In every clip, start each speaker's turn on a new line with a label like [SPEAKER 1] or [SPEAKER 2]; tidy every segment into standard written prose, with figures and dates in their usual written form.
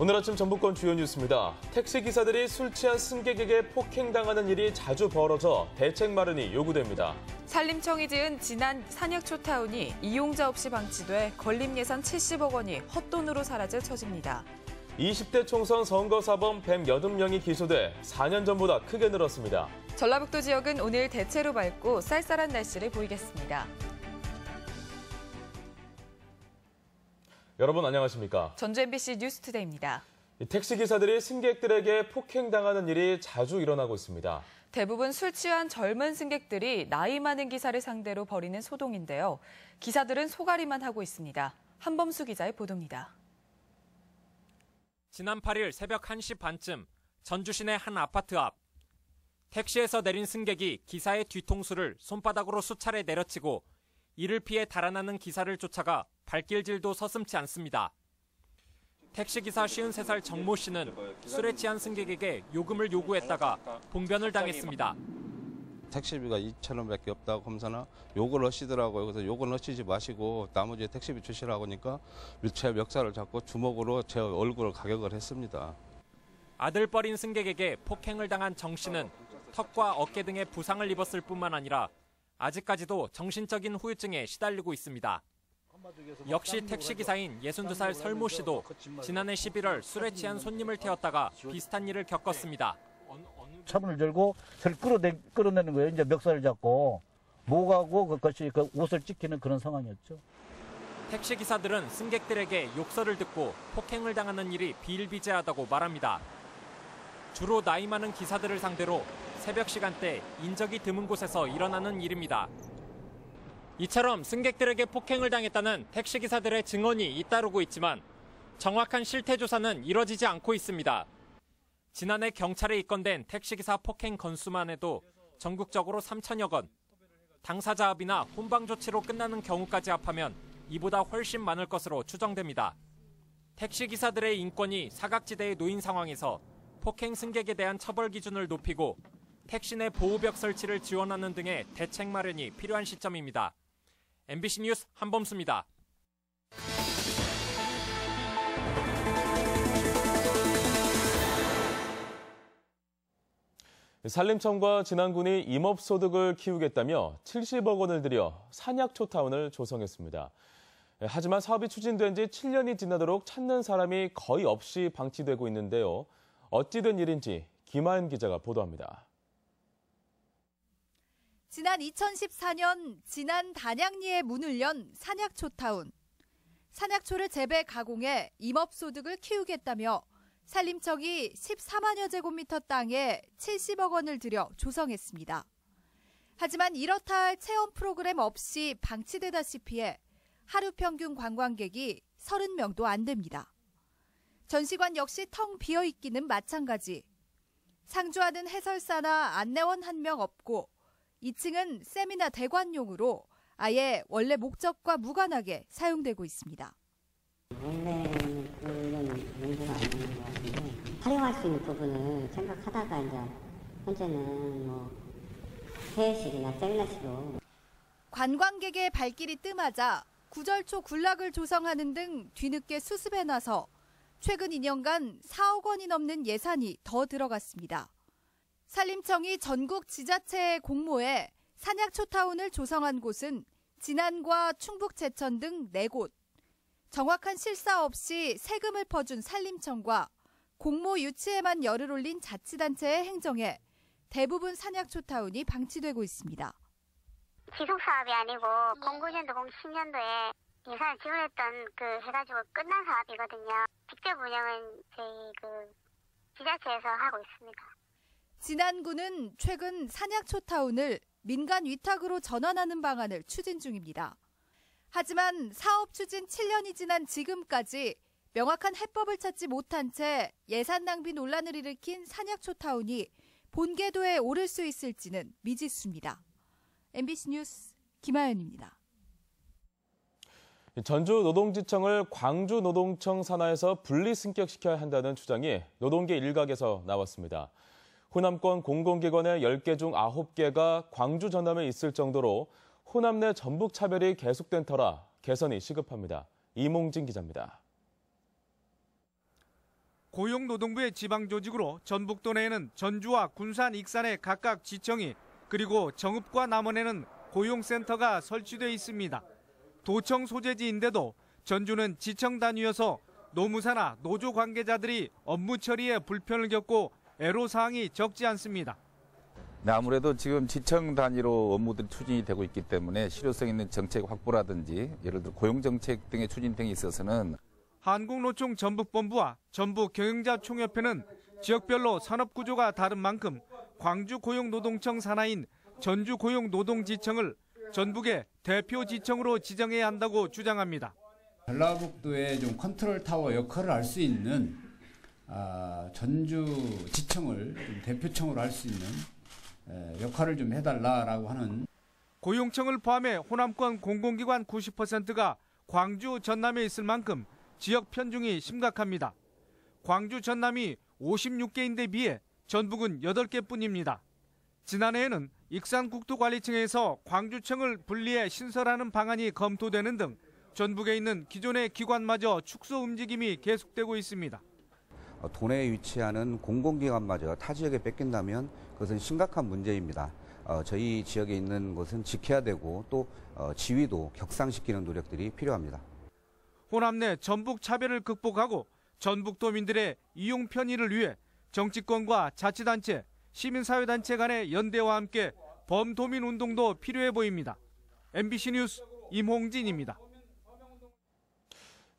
[SPEAKER 1] 오늘 아침 전북권 주요 뉴스입니다. 택시기사들이 술 취한 승객에게 폭행당하는 일이 자주 벌어져 대책 마련이 요구됩니다.
[SPEAKER 2] 산림청이 지은 진안 산약초타운이 이용자 없이 방치돼 건립 예산 70억 원이 헛돈으로 사라질 처지입니다.
[SPEAKER 1] 20대 총선 선거사범 180명이 기소돼 4년 전보다 크게 늘었습니다.
[SPEAKER 2] 전라북도 지역은 오늘 대체로 맑고 쌀쌀한 날씨를 보이겠습니다.
[SPEAKER 1] 여러분 안녕하십니까?
[SPEAKER 2] 전주 MBC 뉴스투데이입니다.
[SPEAKER 1] 택시기사들이 승객들에게 폭행당하는 일이 자주 일어나고 있습니다.
[SPEAKER 2] 대부분 술 취한 젊은 승객들이 나이 많은 기사를 상대로 벌이는 소동인데요. 기사들은 소가리만 하고 있습니다. 한범수 기자의 보도입니다.
[SPEAKER 3] 지난 8일 새벽 1시 반쯤 전주 시내 한 아파트 앞. 택시에서 내린 승객이 기사의 뒤통수를 손바닥으로 수차례 내려치고 이를 피해 달아나는 기사를 쫓아가 발길질도 서슴지 않습니다. 택시기사 53살 정모 씨는 술에 취한 승객에게 요금을 요구했다가 봉변을 당했습니다.
[SPEAKER 4] 택시비가 2,000원밖에 없다고 하면서 욕을 하시더라고요. 그래서 욕을 하시지 마시고 나머지 택시비 주시라고 하니까 제 멱살을 잡고 주먹으로 제 얼굴을 가격을 했습니다.
[SPEAKER 3] 아들뻘인 승객에게 폭행을 당한 정 씨는 턱과 어깨 등에 부상을 입었을 뿐만 아니라 아직까지도 정신적인 후유증에 시달리고 있습니다. 역시 택시기사인 62살 설모 씨도 지난해 11월 술에 취한 손님을 태웠다가 비슷한 일을 겪었습니다.
[SPEAKER 5] 차문을 열고 저를 끌어내는 거예요. 이제 멱살을 잡고 목하고 그것이 그 옷을 찢기는 그런 상황이었죠.
[SPEAKER 3] 택시기사들은 승객들에게 욕설을 듣고 폭행을 당하는 일이 비일비재하다고 말합니다. 주로 나이 많은 기사들을 상대로 새벽 시간대 인적이 드문 곳에서 일어나는 일입니다. 이처럼 승객들에게 폭행을 당했다는 택시기사들의 증언이 잇따르고 있지만 정확한 실태 조사는 이뤄지지 않고 있습니다. 지난해 경찰에 입건된 택시기사 폭행 건수만 해도 전국적으로 3천여 건, 당사자 합의나 훈방 조치로 끝나는 경우까지 합하면 이보다 훨씬 많을 것으로 추정됩니다. 택시기사들의 인권이 사각지대에 놓인 상황에서 폭행 승객에 대한 처벌 기준을 높이고 택시 내 보호벽 설치를 지원하는 등의 대책 마련이 필요한 시점입니다. MBC 뉴스 한범수입니다.
[SPEAKER 1] 산림청과 진안군이 임업소득을 키우겠다며 70억 원을 들여 산약초타운을 조성했습니다. 하지만 사업이 추진된 지 7년이 지나도록 찾는 사람이 거의 없이 방치되고 있는데요. 어찌 된 일인지 김하연 기자가 보도합니다.
[SPEAKER 6] 지난 2014년 진안 단양리에 문을 연 산약초타운. 산약초를 재배 가공해 임업소득을 키우겠다며 산림청이 14만여 제곱미터 땅에 70억 원을 들여 조성했습니다. 하지만 이렇다 할 체험 프로그램 없이 방치되다시피 해 하루 평균 관광객이 30명도 안 됩니다. 전시관 역시 텅 비어있기는 마찬가지. 상주하는 해설사나 안내원 1명 없고 2층은 세미나 대관용으로 아예 원래 목적과 무관하게 사용되고 있습니다.
[SPEAKER 7] 원래는 그런 용도가 아닌 것 같은데 활용할 수 있는 부분을 생각하다가 이제 현재는 회의실이나 세미나실로.
[SPEAKER 6] 관광객의 발길이 뜸하자 구절초 군락을 조성하는 등 뒤늦게 수습에 나서 최근 2년간 4억 원이 넘는 예산이 더 들어갔습니다. 산림청이 전국 지자체에 공모해 산약초타운을 조성한 곳은 진안과 충북 제천 등 4곳. 정확한 실사 없이 세금을 퍼준 산림청과 공모 유치에만 열을 올린 자치단체의 행정에 대부분 산약초타운이 방치되고 있습니다.
[SPEAKER 8] 지속사업이 아니고 09년도, 10년도에 예산을 지원했던 해가지고 끝난 사업이거든요. 직접 운영은 저희 지자체에서 하고 있습니다.
[SPEAKER 6] 진안군은 최근 산약초타운을 민간 위탁으로 전환하는 방안을 추진 중입니다. 하지만 사업 추진 7년이 지난 지금까지 명확한 해법을 찾지 못한 채 예산 낭비 논란을 일으킨 산약초타운이 본궤도에 오를 수 있을지는 미지수입니다. MBC 뉴스 김하연입니다.
[SPEAKER 1] 전주 노동지청을 광주 노동청 산하에서 분리 승격시켜야 한다는 주장이 노동계 일각에서 나왔습니다. 호남권 공공기관의 10개 중 9개가 광주 전남에 있을 정도로 호남 내 전북 차별이 계속된 터라 개선이 시급합니다. 이몽진 기자입니다.
[SPEAKER 9] 고용노동부의 지방조직으로 전북도 내에는 전주와 군산, 익산에 각각 지청이 그리고 정읍과 남원에는 고용센터가 설치돼 있습니다. 도청 소재지인데도 전주는 지청 단위여서 노무사나 노조 관계자들이 업무 처리에 불편을 겪고 애로사항이 적지 않습니다.
[SPEAKER 10] 네, 아무래도 지금 지청 단위로 업무들이 추진이 되고 있기 때문에 실효성 있는 정책 확보라든지 예를 들어 고용정책 등의 추진 등이 있어서는
[SPEAKER 9] 한국노총 전북본부와 전북경영자총협회는 지역별로 산업구조가 다른 만큼 광주고용노동청 산하인 전주고용노동지청을 전북의 대표지청으로 지정해야 한다고 주장합니다.
[SPEAKER 11] 전라북도의 좀 컨트롤 타워 역할을 할 수 있는 전주지청을 좀 대표청으로 할 수 있는 역할을 좀 해달라라고 하는.
[SPEAKER 9] 고용청을 포함해 호남권 공공기관 90%가 광주, 전남에 있을 만큼 지역 편중이 심각합니다. 광주, 전남이 56개인데 비해 전북은 8개뿐입니다. 지난해에는 익산국토관리청에서 광주청을 분리해 신설하는 방안이 검토되는 등 전북에 있는 기존의 기관마저 축소 움직임이 계속되고 있습니다.
[SPEAKER 12] 도내에 위치하는 공공기관마저 타 지역에 뺏긴다면 그것은 심각한 문제입니다. 저희 지역에 있는 것은 지켜야 되고 또 지위도 격상시키는 노력들이 필요합니다.
[SPEAKER 9] 호남 내 전북 차별을 극복하고 전북도민들의 이용 편의를 위해 정치권과 자치단체, 시민사회단체 간의 연대와 함께 범도민 운동도 필요해 보입니다. MBC 뉴스 임홍진입니다.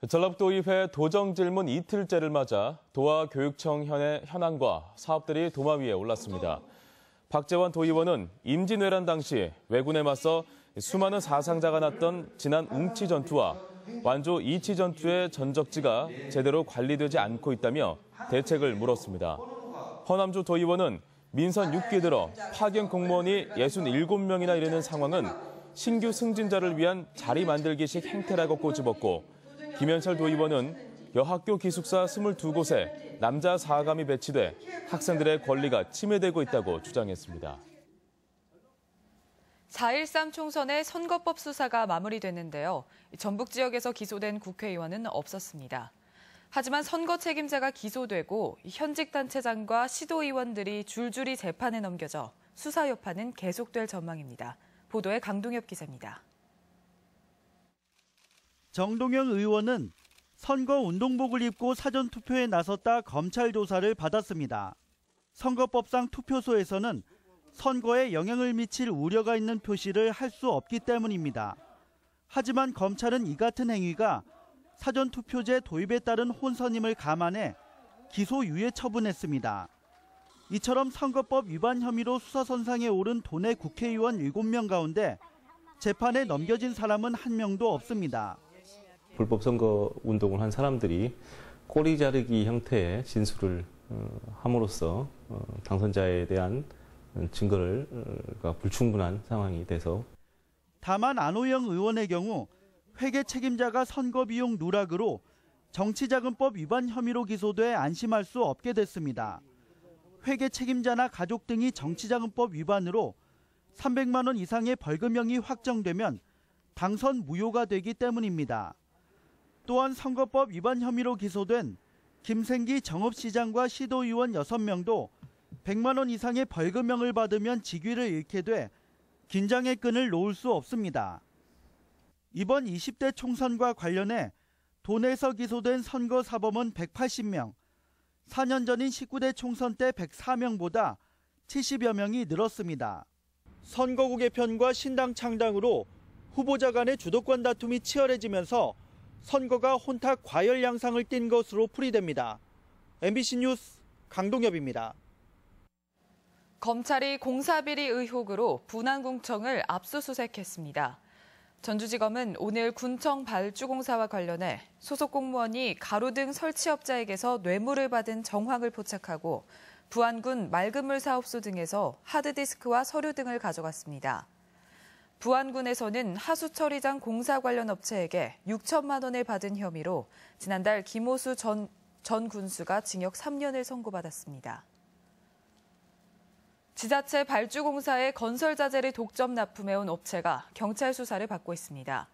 [SPEAKER 1] 전라북도의회 도정질문 이틀째를 맞아 도와 교육청 현안과 사업들이 도마 위에 올랐습니다. 박재원 도의원은 임진왜란 당시 왜군에 맞서 수많은 사상자가 났던 지난 웅치 전투와 완조 이치 전투의 전적지가 제대로 관리되지 않고 있다며 대책을 물었습니다. 허남주 도의원은 민선 6기 들어 파견 공무원이 67명이나 이르는 상황은 신규 승진자를 위한 자리 만들기식 행태라고 꼬집었고, 김현철 도의원은 여학교 기숙사 22곳에 남자 4감이 배치돼 학생들의 권리가 침해되고 있다고 주장했습니다.
[SPEAKER 2] 4.13 총선의 선거법 수사가 마무리됐는데요. 전북 지역에서 기소된 국회의원은 없었습니다. 하지만 선거 책임자가 기소되고 현직 단체장과 시도의원들이 줄줄이 재판에 넘겨져 수사 여파는 계속될 전망입니다. 보도에 강동엽 기자입니다.
[SPEAKER 13] 정동영 의원은 선거 운동복을 입고 사전투표에 나섰다 검찰 조사를 받았습니다. 선거법상 투표소에서는 선거에 영향을 미칠 우려가 있는 표시를 할 수 없기 때문입니다. 하지만 검찰은 이 같은 행위가 사전투표제 도입에 따른 혼선임을 감안해 기소유예 처분했습니다. 이처럼 선거법 위반 혐의로 수사선상에 오른 도내 국회의원 7명 가운데 재판에 넘겨진 사람은 1명도 없습니다.
[SPEAKER 14] 불법 선거 운동을 한 사람들이 꼬리 자르기 형태의 진술을 함으로써 당선자에 대한 증거가 불충분한 상황이 돼서
[SPEAKER 13] 다만 안호영 의원의 경우 회계 책임자가 선거비용 누락으로 정치자금법 위반 혐의로 기소돼 안심할 수 없게 됐습니다. 회계 책임자나 가족 등이 정치자금법 위반으로 300만 원 이상의 벌금형이 확정되면 당선 무효가 되기 때문입니다. 또한 선거법 위반 혐의로 기소된 김생기 정읍시장과 시도의원 6명도 100만 원 이상의 벌금형을 받으면 직위를 잃게 돼 긴장의 끈을 놓을 수 없습니다. 이번 20대 총선과 관련해 도내에서 기소된 선거 사범은 180명, 4년 전인 19대 총선 때 104명보다 70여 명이 늘었습니다. 선거구 개편과 신당 창당으로 후보자 간의 주도권 다툼이 치열해지면서 선거가 혼탁 과열 양상을 띈 것으로 풀이됩니다. MBC 뉴스 강동엽입니다.
[SPEAKER 2] 검찰이 공사비리 의혹으로 분안군청을 압수수색했습니다. 전주지검은 오늘 군청 발주공사와 관련해 소속 공무원이 가로등 설치업자에게서 뇌물을 받은 정황을 포착하고 부안군 맑은물 사업소 등에서 하드디스크와 서류 등을 가져갔습니다. 부안군에서는 하수처리장 공사 관련 업체에게 6천만 원을 받은 혐의로 지난달 김호수 전 군수가 징역 3년을 선고받았습니다. 지자체 발주공사에 건설자재를 독점 납품해온 업체가 경찰 수사를 받고 있습니다.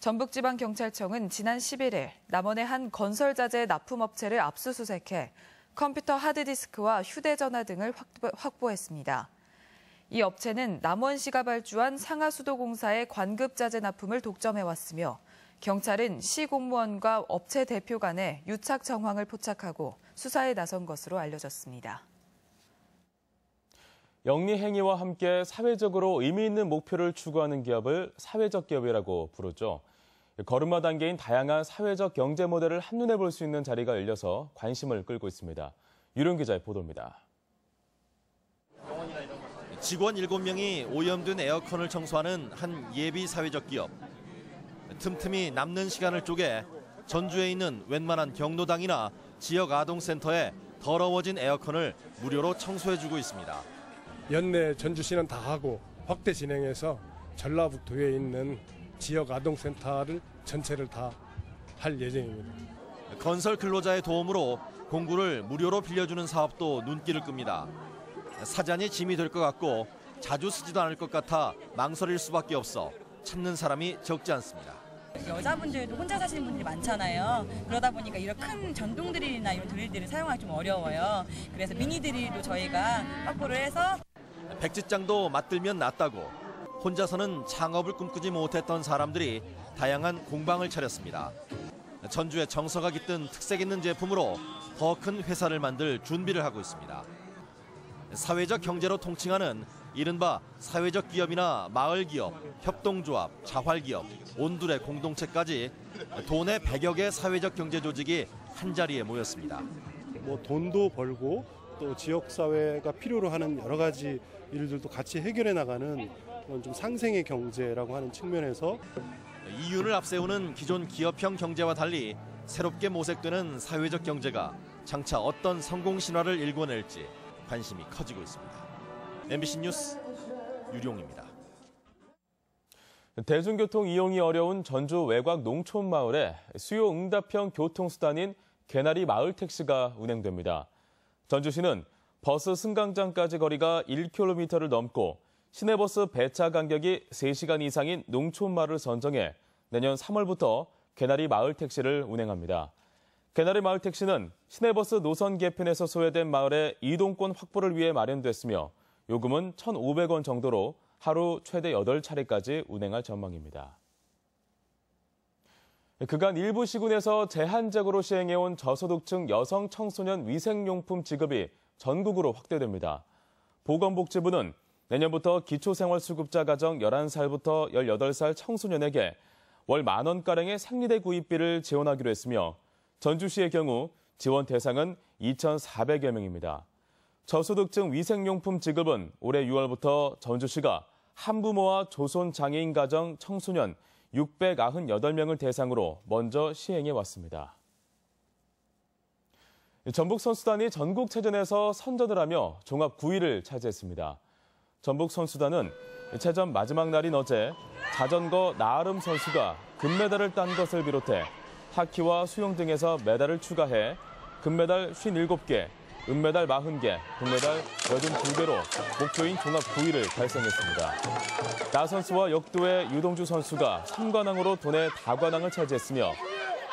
[SPEAKER 2] 전북지방경찰청은 지난 11일 남원의 한 건설자재 납품업체를 압수수색해 컴퓨터 하드디스크와 휴대전화 등을 확보했습니다. 이 업체는 남원시가 발주한 상하수도공사의 관급자재 납품을 독점해왔으며 경찰은 시 공무원과 업체 대표 간의 유착 정황을 포착하고 수사에 나선 것으로 알려졌습니다.
[SPEAKER 1] 영리 행위와 함께 사회적으로 의미 있는 목표를 추구하는 기업을 사회적 기업이라고 부르죠. 걸음마 단계인 다양한 사회적 경제 모델을 한눈에 볼 수 있는 자리가 열려서 관심을 끌고 있습니다. 유령 기자의 보도입니다.
[SPEAKER 15] 직원 7명이 오염된 에어컨을 청소하는 한 예비 사회적 기업. 틈틈이 남는 시간을 쪼개 전주에 있는 웬만한 경로당이나 지역 아동센터에 더러워진 에어컨을 무료로 청소해주고 있습니다.
[SPEAKER 16] 연내 전주시는 다 하고 확대 진행해서 전라북도에 있는 지역 아동센터를 전체를 다 할 예정입니다.
[SPEAKER 15] 건설 근로자의 도움으로 공구를 무료로 빌려주는 사업도 눈길을 끕니다. 사잔이 짐이 될 것 같고 자주 쓰지도 않을 것 같아 망설일 수밖에 없어 찾는 사람이 적지 않습니다.
[SPEAKER 17] 여자분들도 혼자 사시는 분들이 많잖아요. 그러다 보니까 이런 큰 전동 드릴이나 이런 드릴들을 사용하기 좀 어려워요. 그래서 미니 드릴도 저희가 확보를 해서
[SPEAKER 15] 백지장도 맞들면 낫다고 혼자서는 창업을 꿈꾸지 못했던 사람들이 다양한 공방을 차렸습니다. 전주에 정서가 깃든 특색 있는 제품으로 더 큰 회사를 만들 준비를 하고 있습니다. 사회적 경제로 통칭하는 이른바 사회적 기업이나 마을 기업, 협동조합, 자활기업, 온두레 공동체까지 도내 100여 개 사회적 경제 조직이 한자리에 모였습니다.
[SPEAKER 18] 돈도 벌고 또 지역사회가 필요로 하는 여러 가지 일들도 같이 해결해 나가는 그런 좀 상생의 경제라고 하는 측면에서
[SPEAKER 15] 이윤을 앞세우는 기존 기업형 경제와 달리 새롭게 모색되는 사회적 경제가 장차 어떤 성공 신화를 일궈낼지 관심이 커지고 있습니다. MBC 뉴스 유룡입니다.
[SPEAKER 1] 대중교통 이용이 어려운 전주 외곽 농촌 마을에 수요 응답형 교통수단인 개나리 마을 택시가 운행됩니다. 전주시는 버스 승강장까지 거리가 1km를 넘고 시내버스 배차 간격이 3시간 이상인 농촌 마을을 선정해 내년 3월부터 개나리 마을 택시를 운행합니다. 개나리 마을 택시는 시내버스 노선 개편에서 소외된 마을의 이동권 확보를 위해 마련됐으며 요금은 1,500원 정도로 하루 최대 8차례까지 운행할 전망입니다. 그간 일부 시군에서 제한적으로 시행해온 저소득층 여성 청소년 위생용품 지급이 전국으로 확대됩니다. 보건복지부는 내년부터 기초생활수급자 가정 11살부터 18살 청소년에게 월 10,000원가량의 생리대 구입비를 지원하기로 했으며 전주시의 경우 지원 대상은 2,400여 명입니다. 저소득층 위생용품 지급은 올해 6월부터 전주시가 한부모와 조손장애인 가정 청소년 698명을 대상으로 먼저 시행해 왔습니다. 전북선수단이 전국체전에서 선전을 하며 종합 9위를 차지했습니다. 전북선수단은 체전 마지막 날인 어제 자전거 나아름 선수가 금메달을 딴 것을 비롯해 하키와 수영 등에서 메달을 추가해 금메달 57개, 은메달 40개, 동메달 82개로 목표인 종합 9위를 달성했습니다. 나 선수와 역도의 유동주 선수가 3관왕으로 도내 다관왕을 차지했으며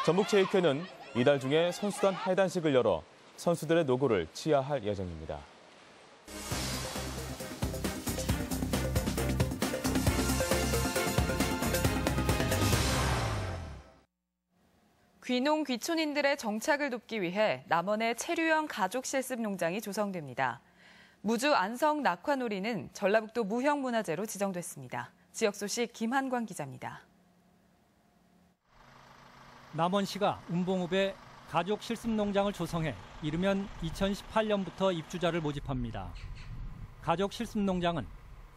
[SPEAKER 1] 전북체육회는 이달 중에 선수단 해단식을 열어 선수들의 노고를 치하할 예정입니다.
[SPEAKER 2] 귀농 귀촌인들의 정착을 돕기 위해 남원의 체류형 가족 실습 농장이 조성됩니다. 무주 안성 낙화놀이는 전라북도 무형문화재로 지정됐습니다. 지역 소식 김한광 기자입니다.
[SPEAKER 19] 남원시가 운봉읍에 가족 실습 농장을 조성해 이르면 2018년부터 입주자를 모집합니다. 가족 실습 농장은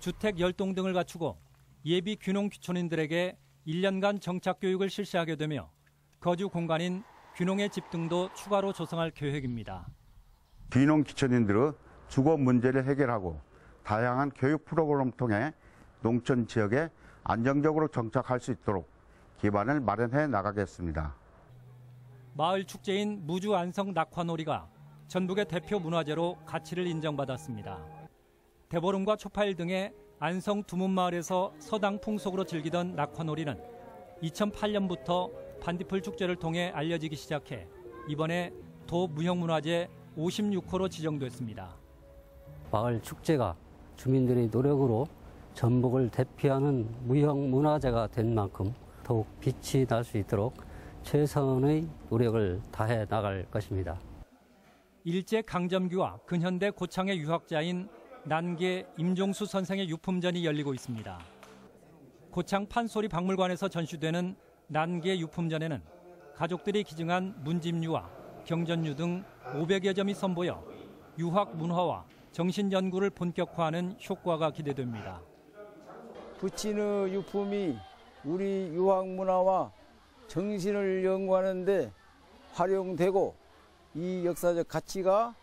[SPEAKER 19] 주택 열동 등을 갖추고 예비 귀농 귀촌인들에게 1년간 정착 교육을 실시하게 되며 거주 공간인 귀농의 집 등도 추가로 조성할 계획입니다.
[SPEAKER 20] 귀농 귀촌인들의 주거 문제를 해결하고 다양한 교육 프로그램을 통해 농촌 지역에 안정적으로 정착할 수 있도록 기반을 마련해 나가겠습니다.
[SPEAKER 19] 마을 축제인 무주 안성 낙화놀이가 전북의 대표 문화재로 가치를 인정받았습니다. 대보름과 초파일 등의 안성 두문마을에서 서당 풍속으로 즐기던 낙화놀이는 2008년부터 반딧불 축제를 통해 알려지기 시작해 이번에 도무형문화재 56호로 지정됐습니다.
[SPEAKER 21] 마을 축제가 주민들의 노력으로 전북을 대표하는 무형문화재가 된 만큼 더욱 빛이 날 수 있도록 최선의 노력을 다해 나갈 것입니다.
[SPEAKER 19] 일제 강점기와 근현대 고창의 유학자인 난계 임종수 선생의 유품전이 열리고 있습니다. 고창 판소리 박물관에서 전시되는 난계 유품전에는 가족들이 기증한 문집류와 경전류 등 500여 점이 선보여 유학 문화와 정신 연구를 본격화하는 효과가 기대됩니다.
[SPEAKER 22] 부친의 유품이 우리 유학 문화와 정신을 연구하는 데 활용되고 이 역사적 가치가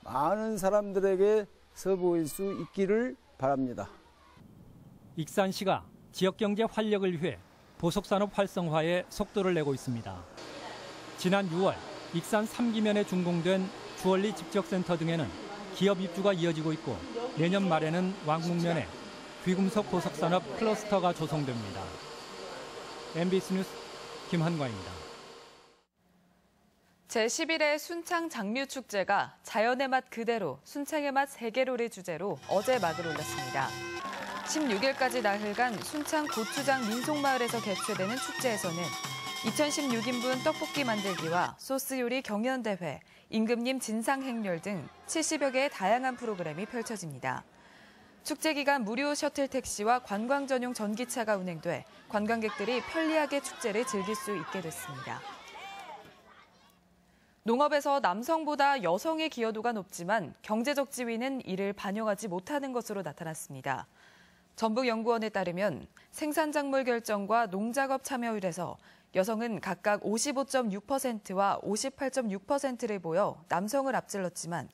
[SPEAKER 22] 많은 사람들에게 선보일 수 있기를 바랍니다.
[SPEAKER 19] 익산시가 지역경제 활력을 위해 보석산업 활성화에 속도를 내고 있습니다. 지난 6월 익산 3기면에 준공된 주얼리 집적센터 등에는 기업 입주가 이어지고 있고 내년 말에는 왕궁면에 귀금속 보석산업 클러스터가 조성됩니다. MBC 뉴스 김한과입니다.
[SPEAKER 2] 제11회 순창 장류축제가 자연의 맛 그대로 순창의 맛 세계로를 주제로 어제 막을 올렸습니다. 16일까지 나흘간 순창 고추장 민속마을에서 개최되는 축제에서는 2016인분 떡볶이 만들기와 소스 요리 경연대회, 임금님 진상 행렬 등 70여 개의 다양한 프로그램이 펼쳐집니다. 축제 기간 무료 셔틀 택시와 관광 전용 전기차가 운행돼 관광객들이 편리하게 축제를 즐길 수 있게 됐습니다. 농업에서 남성보다 여성의 기여도가 높지만 경제적 지위는 이를 반영하지 못하는 것으로 나타났습니다. 전북연구원에 따르면 생산작물 결정과 농작업 참여율에서 여성은 각각 55.6%와 58.6%를 보여 남성을 앞질렀지만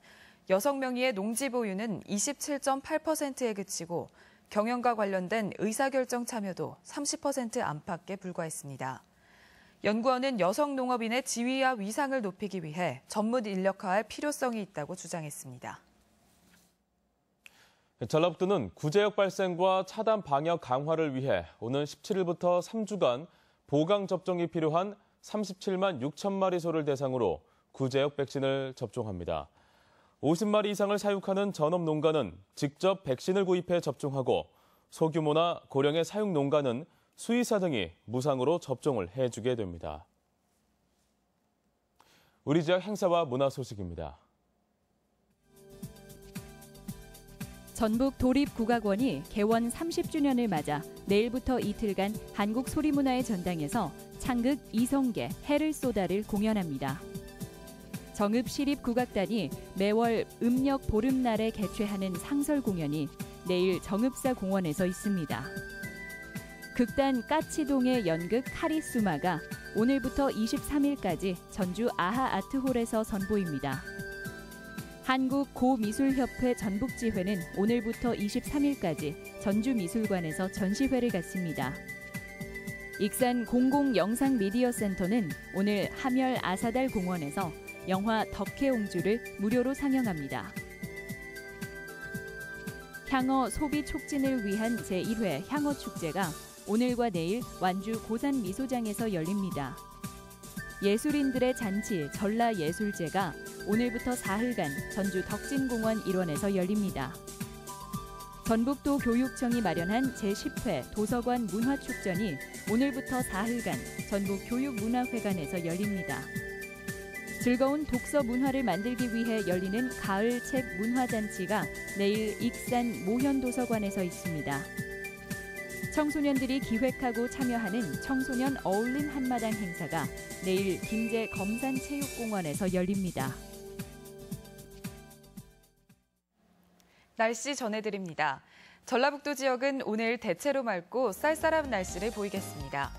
[SPEAKER 2] 여성 명의의 농지 보유는 27.8%에 그치고 경영과 관련된 의사결정 참여도 30% 안팎에 불과했습니다. 연구원은 여성 농업인의 지위와 위상을 높이기 위해 전문 인력화할 필요성이 있다고 주장했습니다.
[SPEAKER 1] 전라북도는 구제역 발생과 차단 방역 강화를 위해 오는 17일부터 3주간 보강 접종이 필요한 37만 6천 마리 소를 대상으로 구제역 백신을 접종합니다. 50마리 이상을 사육하는 전업 농가는 직접 백신을 구입해 접종하고 소규모나 고령의 사육 농가는 수의사 등이 무상으로 접종을 해주게 됩니다. 우리 지역 행사와 문화 소식입니다.
[SPEAKER 23] 전북 도립국악원이 개원 30주년을 맞아 내일부터 이틀간 한국소리문화의 전당에서 창극 이성계 해를 쏟아를 공연합니다. 정읍시립국악단이 매월 음력 보름날에 개최하는 상설 공연이 내일 정읍사 공원에서 있습니다. 극단 까치동의 연극 카리스마가 오늘부터 23일까지 전주 아하 아트홀에서 선보입니다. 한국고미술협회 전북지회는 오늘부터 23일까지 전주미술관에서 전시회를 갖습니다. 익산 공공영상미디어센터는 오늘 함열 아사달 공원에서 영화 덕혜옹주를 무료로 상영합니다. 향어 소비 촉진을 위한 제1회 향어축제가 오늘과 내일 완주 고산미소장에서 열립니다. 예술인들의 잔치 전라예술제가 오늘부터 사흘간 전주 덕진공원 일원에서 열립니다. 전북도 교육청이 마련한 제10회 도서관 문화축전이 오늘부터 사흘간 전북 교육문화회관에서 열립니다. 즐거운 독서 문화를 만들기 위해 열리는 가을 책 문화잔치가 내일 익산 모현도서관에서 있습니다. 청소년들이 기획하고 참여하는 청소년 어울림 한마당 행사가 내일 김제 검산체육공원에서 열립니다.
[SPEAKER 2] 날씨 전해드립니다. 전라북도 지역은 오늘 대체로 맑고 쌀쌀한 날씨를 보이겠습니다.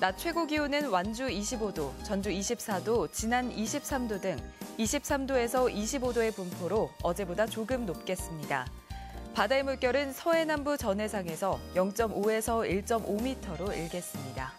[SPEAKER 2] 낮 최고 기온은 완주 25도, 전주 24도, 진안 23도 등 23도에서 25도의 분포로 어제보다 조금 높겠습니다. 바다의 물결은 서해남부 전해상에서 0.5에서 1.5m로 일겠습니다.